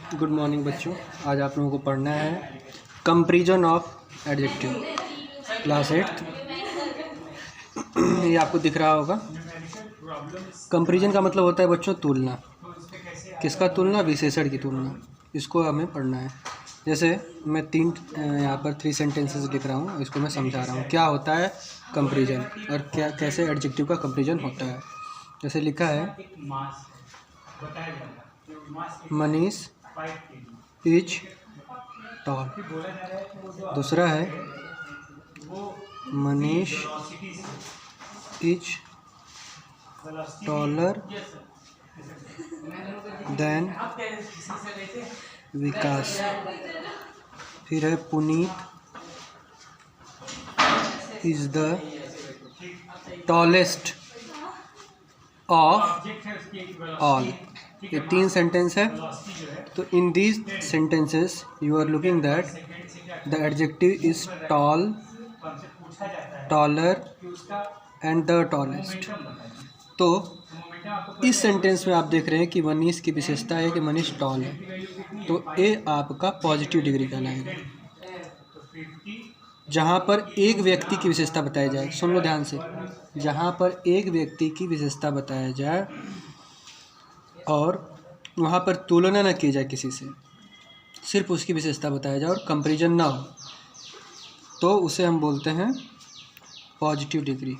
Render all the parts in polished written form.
Good morning बच्चों। आज आप लोगों को पढ़ना है कंपैरिजन ऑफ एडजेक्टिव, क्लास 8। ये आपको दिख रहा होगा। कंपैरिजन का मतलब होता है बच्चों तुलना। किसका तुलना? विशेषण की तुलना। इसको हमें पढ़ना है। जैसे मैं यहाँ पर 3 सेंटेंसेस लिख रहा हूँ, इसको मैं समझा रहा हूँ क्या होता है कंपैरिजन और क्या कैसे एडजेक्टिव का कंपैरिजन होता है। जैसे लिखा है मनीष इज टॉल। दूसरा है Manish is taller than Vikas. फिर है Puneet is the tallest of all. ये 3 सेंटेंस है। तो in these sentences you are looking that the adjective is tall, taller and the tallest. तो इस सेंटेंस में आप देख रहे हैं कि मनीष की विशेषता है कि मनीष टॉल है, तो ए आपका पॉजिटिव डिग्री कहलाएगा। जहाँ पर एक व्यक्ति की विशेषता बताई जाए, सुन लो ध्यान से, जहाँ पर एक व्यक्ति की विशेषता बताया जाए और वहाँ पर तुलना न की जाए किसी से, सिर्फ उसकी विशेषता बताया जाए और कंपैरिजन ना हो, तो उसे हम बोलते हैं पॉजिटिव डिग्री।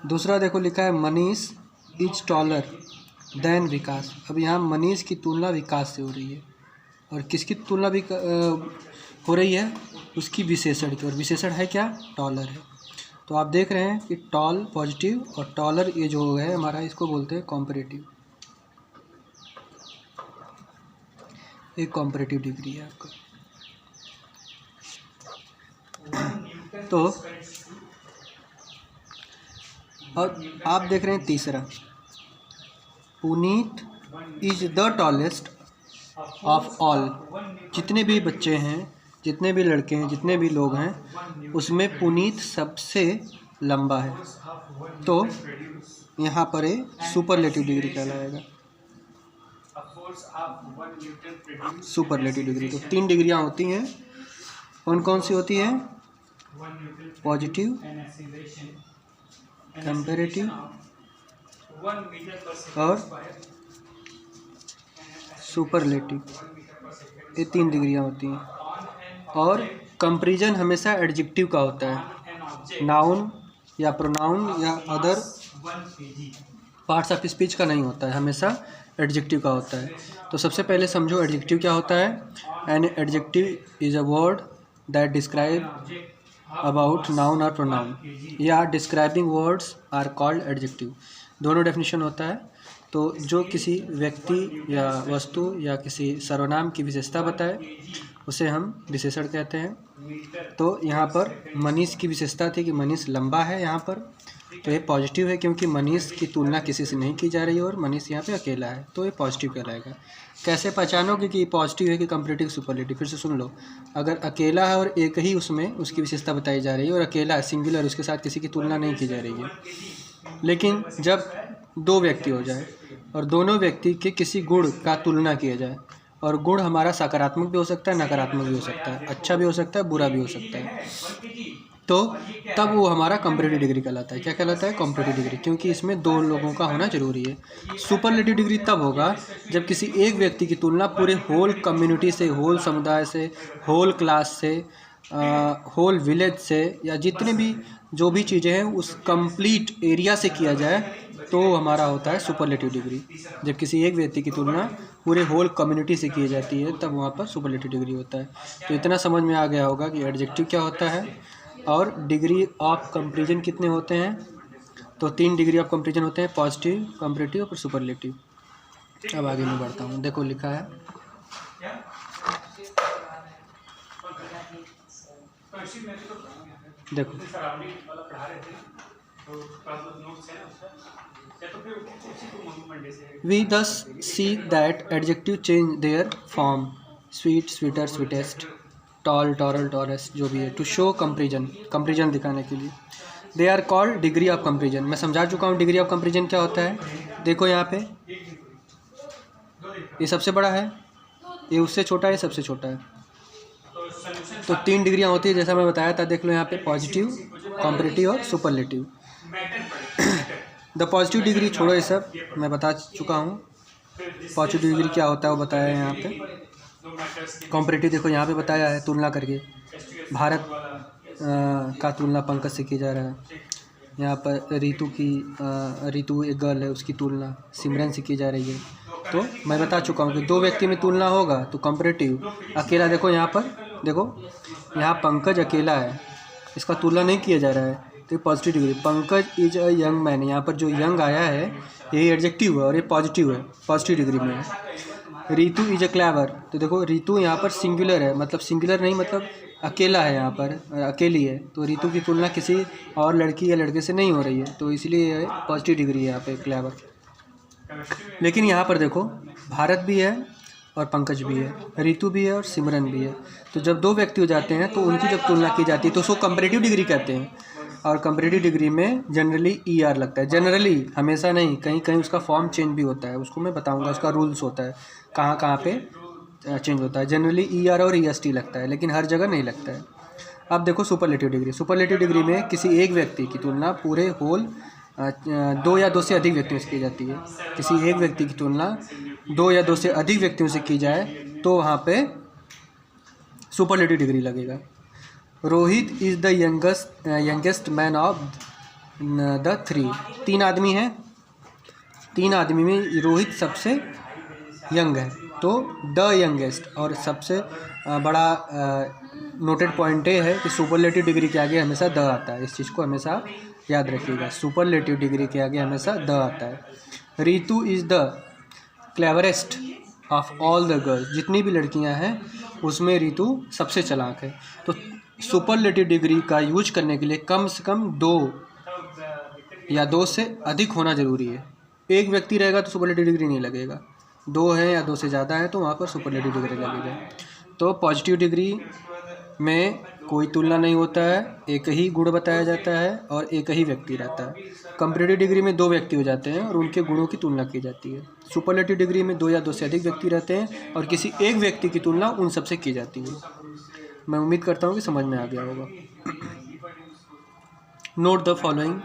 दूसरा देखो लिखा है मनीष इज टॉलर देन विकास। अब यहाँ मनीष की तुलना विकास से हो रही है और किसकी तुलना भी हो रही है? उसकी विशेषण की। और विशेषण है क्या? टॉलर है। तो आप देख रहे हैं कि टॉल पॉजिटिव और टॉलर ये जो है हमारा, इसको बोलते हैं कॉम्पैरेटिव। एक कॉम्पैरेटिव डिग्री है आपका। तो और आप देख रहे हैं तीसरा, Puneet is the tallest of all. जितने भी बच्चे हैं, जितने भी लड़के हैं, जितने भी लोग हैं, उसमें पुनीत सबसे लंबा है, तो यहाँ पर ये सुपरलेटिव डिग्री कहलाएगा। Superlative degree. तो 3 डिग्रियाँ होती हैं। कौन कौन सी होती है? पॉजिटिव, कंपैरेटिव और सुपरलेटिव। ये 3 डिग्रियाँ होती हैं। और कंपैरिजन हमेशा एडजेक्टिव का होता है, नाउन या प्रोनाउन या अदर पार्ट्स ऑफ स्पीच का नहीं होता है, हमेशा एडजेक्टिव का होता है। तो सबसे पहले समझो एडजेक्टिव क्या होता है। An adjective is a word that describe about noun और प्रोनाउन, या describing words are called adjective. दोनों डेफिनेशन होता है। तो जो किसी व्यक्ति या वस्तु या किसी सर्वनाम की विशेषता बताए उसे हम विशेषण कहते हैं। तो यहाँ पर मनीष की विशेषता थी कि मनीष लंबा है यहाँ पर, तो ये पॉजिटिव है क्योंकि मनीष की तुलना किसी से नहीं की जा रही है और मनीष यहाँ पे अकेला है, तो ये पॉजिटिव कहलाएगा। कैसे पहचानोगे कि पॉजिटिव है कि कंपैरेटिव सुपरलेटिव? फिर से सुन लो। अगर अकेला है और एक ही उसमें उसकी विशेषता बताई जा रही है और अकेला है, सिंगुलर, उसके साथ किसी की तुलना नहीं की जा रही है, लेकिन जब 2 व्यक्ति हो जाए और दोनों व्यक्ति के किसी गुण का तुलना किया जाए, और गुण हमारा सकारात्मक भी हो सकता है, नकारात्मक भी हो सकता है, अच्छा भी हो सकता है, बुरा भी हो सकता है, तो तब वो हमारा कंपैरेटिव डिग्री कहलाता है। क्या कहलाता है? Comparative degree. क्योंकि इसमें 2 लोगों का होना जरूरी है। सुपरलेटिव डिग्री तब होगा जब किसी एक व्यक्ति की तुलना पूरे होल कम्युनिटी से, होल समुदाय से, होल क्लास से, होल विलेज से, या जितने भी जो भी चीज़ें हैं उस कंप्लीट एरिया से किया जाए, तो हमारा होता है सुपरलेटिव डिग्री। जब किसी एक व्यक्ति की तुलना पूरे होल कम्युनिटी से की जाती है तब वहाँ पर सुपरलेटिव डिग्री होता है। तो इतना समझ में आ गया होगा कि एडजेक्टिव क्या होता है और डिग्री ऑफ कंपैरिजन कितने होते हैं। तो 3 डिग्री ऑफ कंपैरिजन होते हैं, पॉजिटिव, कंपैरेटिव और सुपरलेटिव। अब आगे मैं बढ़ता हूँ। देखो लिखा है देखो, we thus see that adjective change their form, sweet, sweeter, sweetest, tall, taller, tallest, जो भी है, to show comparison दिखाने के लिए। They are called degree of comparison. मैं समझा चुका हूँ डिग्री ऑफ कंपेरिजन क्या होता है। देखो यहाँ पे ये सबसे बड़ा है, ये उससे छोटा है, सबसे छोटा है। तो 3 डिग्रियाँ होती है जैसा मैं बताया था, देख लो यहाँ पे पॉजिटिव, कॉम्परेटिव और सुपरलेटिव। द पॉजिटिव डिग्री छोड़ो, ये सब मैं बता चुका हूँ। पॉजिटिव डिग्री क्या होता है वो बताया है यहाँ पे। कॉम्परेटिव देखो यहाँ पे बताया है तुलना करके, भारत का तुलना पंकज से किया जा रहा है। यहाँ पर रितु एक गर्ल है, उसकी तुलना सिमरन से की जा रही है। तो मैं बता चुका हूँ कि 2 व्यक्ति में तुलना होगा तो कंपैरेटिव। अकेला देखो यहाँ पर, देखो यहाँ पंकज अकेला है, इसका तुलना नहीं किया जा रहा है, तो positive degree. Pankaj is a young man, यहाँ पर जो यंग आया है यही एडजेक्टिव है और ये पॉजिटिव है, पॉजिटिव डिग्री में है। रितु इज अ क्लेवर, तो देखो रितु यहाँ पर सिंगुलर है, मतलब सिंगुलर नहीं, मतलब अकेला है, यहाँ पर अकेली है। तो रितु की तुलना किसी और लड़की या लड़के से नहीं हो रही है, तो इसलिए पॉजिटिव डिग्री है यहाँ पे क्लेवर। लेकिन यहाँ पर देखो भारत भी है और पंकज भी है, रितु भी है और सिमरन भी है। तो जब 2 व्यक्ति हो जाते हैं तो उनकी जब तुलना की जाती है तो उसको कंपैरेटिव डिग्री कहते हैं। और कंपैरेटिव डिग्री में जनरली ER लगता है, जनरली, हमेशा नहीं, कहीं कहीं उसका फॉर्म चेंज भी होता है, उसको मैं बताऊंगा, उसका रूल्स होता है कहाँ कहाँ पे चेंज होता है। जनरली ER और EST लगता है, लेकिन हर जगह नहीं लगता है। अब देखो सुपरलेटिव डिग्री। सुपरलेटिव डिग्री में किसी एक व्यक्ति की तुलना पूरे होल 2 या 2 से अधिक व्यक्तियों से की जाती है। किसी एक व्यक्ति की तुलना 2 या 2 से अधिक व्यक्तियों से की जाए तो वहाँ पे सुपरलेटिव डिग्री लगेगा। Rohit is the youngest man of the 3। 3 आदमी हैं, 3 आदमी में रोहित सबसे यंग है, तो द यंगेस्ट। और सबसे बड़ा नोटेड पॉइंट ये है कि सुपरलेटिव डिग्री के आगे हमेशा द आता है, इस चीज़ को हमेशा याद रखिएगा। सुपरलेटिव डिग्री के आगे हमेशा द आता है। Ritu is the cleverest of all the girls, जितनी भी लड़कियां हैं उसमें रितु सबसे चालाक है। तो सुपरलेटिव डिग्री का यूज करने के लिए कम से कम 2 या 2 से अधिक होना ज़रूरी है। एक व्यक्ति रहेगा तो सुपरलेटिव डिग्री नहीं लगेगा, 2 है या 2 से ज़्यादा है तो वहाँ पर सुपरलेटिव डिग्री लगेगा। तो पॉजिटिव डिग्री में कोई तुलना नहीं होता है, एक ही गुण बताया जाता है और एक ही व्यक्ति रहता है। कंपैरेटिव डिग्री में 2 व्यक्ति हो जाते हैं और उनके गुणों की तुलना की जाती है। सुपरलेटिव डिग्री में 2 या 2 से अधिक व्यक्ति रहते हैं और किसी एक व्यक्ति की तुलना उन सबसे की जाती है। मैं उम्मीद करता हूँ कि समझ में आ गया होगा। Note the following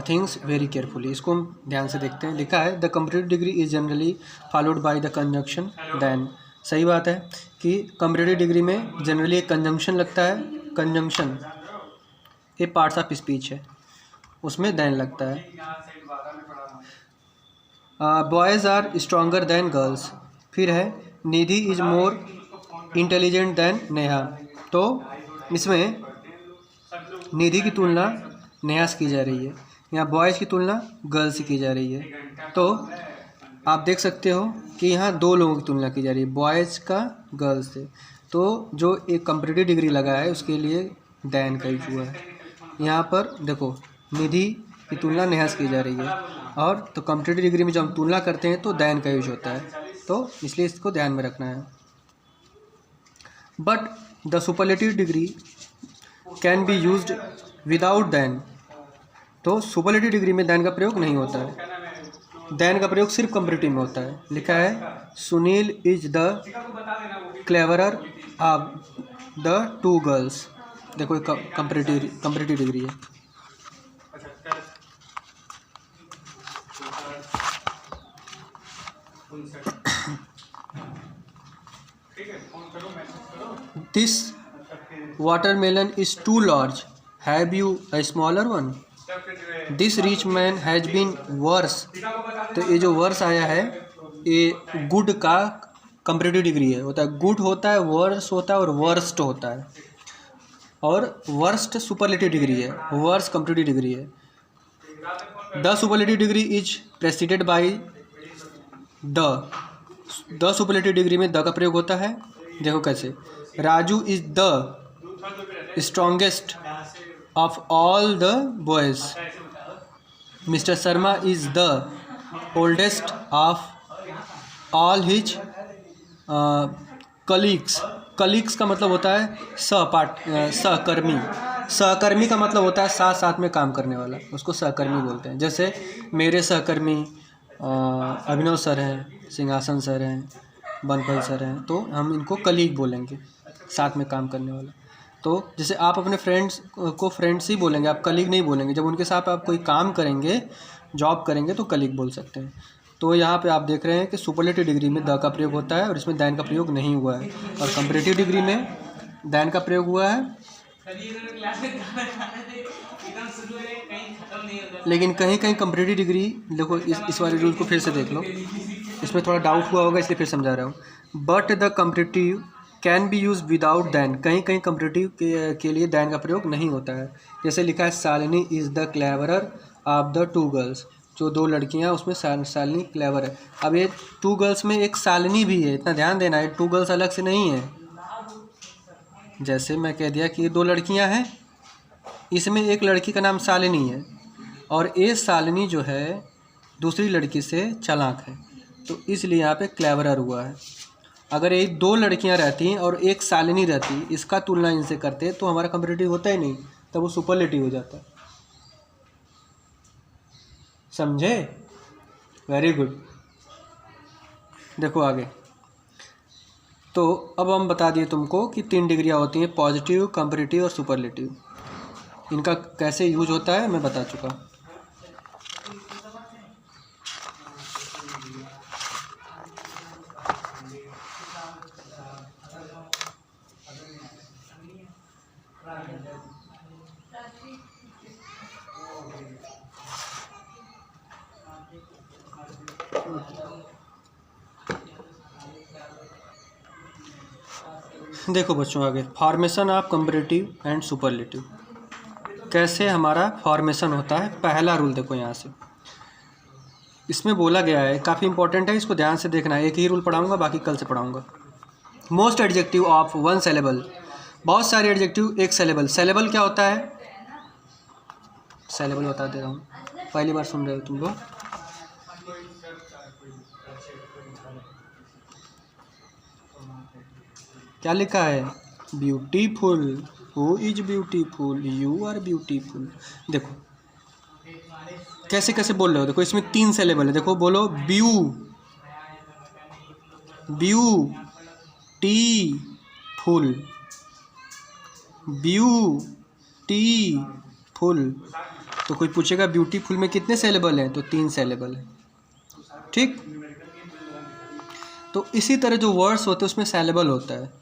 things very carefully, इसको हम ध्यान से देखते हैं। लिखा है the comparative degree is generally followed by the conjunction than. सही बात है कि कंपैरेटिव डिग्री में जनरली एक कंजंक्शन लगता है, कंजंक्शन ये पार्ट्स ऑफ स्पीच है, उसमें देन लगता है। Boys are stronger than girls. फिर है Nidhi is more intelligent than Neha. तो इसमें निधि की तुलना नेहा से की जा रही है, यहाँ बॉयज़ की तुलना गर्ल्स से की जा रही है। तो आप देख सकते हो कि यहाँ 2 लोगों की तुलना की जा रही है, बॉयज़ का गर्ल्स से। तो जो एक कंपैरेटिव डिग्री लगा है उसके लिए देन का यूज हुआ है। यहाँ पर देखो निधि की तुलना नेहा से की जा रही है, और तो कंपैरेटिव डिग्री में जब हम तुलना करते हैं तो देन का यूज होता है, तो इसलिए इसको ध्यान में रखना है। But the superlative degree can be used without than. तो सुपरलेटिव डिग्री में देन का प्रयोग नहीं होता है, देन का प्रयोग सिर्फ कंपैरेटिव में होता है। लिखा है Sunil is the cleverer of the 2 girls. देखो कंपैरेटिव डिग्री है। This watermelon is too large. Have you a smaller one? This rich man has been worse. तो ये जो वर्स आया है ये गुड का कंपैरेटिव डिग्री है, होता है गुड होता है, वर्स होता है और वर्स्ट होता है। और वर्स्ट सुपरलेटिव डिग्री है, वर्स कंपैरेटिव डिग्री है। The superlative degree is preceded by the superlative degree में द का प्रयोग होता है। देखो कैसे, Raju is the strongest of all the boys. Mister Sharma is the oldest of all his colleagues. Colleagues का मतलब होता है सहकर्मी। सहकर्मी का मतलब होता है साथ साथ में काम करने वाला, उसको सहकर्मी बोलते हैं। जैसे मेरे सहकर्मी अभिनव सर हैं, सिंहासन सर हैं, वन पल्सर हैं, तो हम इनको कलीग बोलेंगे, साथ में काम करने वाला। तो जैसे आप अपने फ्रेंड्स को फ्रेंड्स ही बोलेंगे, आप कलीग नहीं बोलेंगे। जब उनके साथ आप कोई काम करेंगे, जॉब करेंगे, तो कलीग बोल सकते हैं। तो यहाँ पे आप देख रहे हैं कि सुपरलेटिव डिग्री में द का प्रयोग होता है और इसमें दैन का प्रयोग नहीं हुआ है, और कंपैरेटिव डिग्री में दैन का प्रयोग हुआ है। लेकिन कहीं कहीं कंपैरेटिव डिग्री, देखो इस वाले रूल को फिर से देख लो, इसमें थोड़ा डाउट हुआ होगा इसलिए फिर समझा रहा हूँ। But the comparative can be use without than, कहीं कहीं कंपैरेटिव के लिए दैन का प्रयोग नहीं होता है। जैसे लिखा है Shalini is the cleverer of the two girls, जो दो लड़कियां उसमें शालिनी क्लेवर है। अब ये टू गर्ल्स में एक शालिनी भी है, इतना ध्यान देना है, टू गर्ल्स अलग से नहीं है। जैसे मैं कह दिया कि ये दो लड़कियां हैं, इसमें एक लड़की का नाम शालिनी है और ये शालिनी जो है दूसरी लड़की से चालाक है, तो इसलिए यहाँ पे क्लेवरर हुआ है। अगर ये दो लड़कियां रहती और एक शालिनी रहती, इसका तुलना इनसे करते, तो हमारा कंपैरेटिव होता ही नहीं, तब वो सुपरलेटिव हो जाता। समझे? Very good. देखो आगे, तो अब हम बता दिए तुमको कि 3 डिग्रियां होती हैं, पॉजिटिव, कंपैरेटिव और सुपरलेटिव। इनका कैसे यूज होता है मैं बता चुका। देखो बच्चों आगे, formation of comparative and superlative, कैसे हमारा फॉर्मेशन होता है। पहला रूल देखो यहाँ से, इसमें बोला गया है, काफ़ी इंपॉर्टेंट है, इसको ध्यान से देखना है। एक ही रूल पढ़ाऊंगा, बाकी कल से पढ़ाऊंगा। Most adjective of one saleable, बहुत सारे एडजेक्टिव एक सेलेबल। सेलेबल क्या होता है? सेलेबल बता दे रहा हूँ, पहली बार सुन रहे हो तुम लोग। क्या लिखा है? Beautiful, who is beautiful, you are beautiful. देखो कैसे कैसे बोल रहे हो, देखो इसमें 3 सेलेबल है। देखो बोलो ब्यू, ब्यू टी फुल, ब्यू टी फुल। तो कोई पूछेगा ब्यूटीफुल में कितने सेलेबल हैं, तो 3 सेलेबल है। ठीक, तो इसी तरह जो वर्ड्स होते हैं उसमें सेलेबल होता है।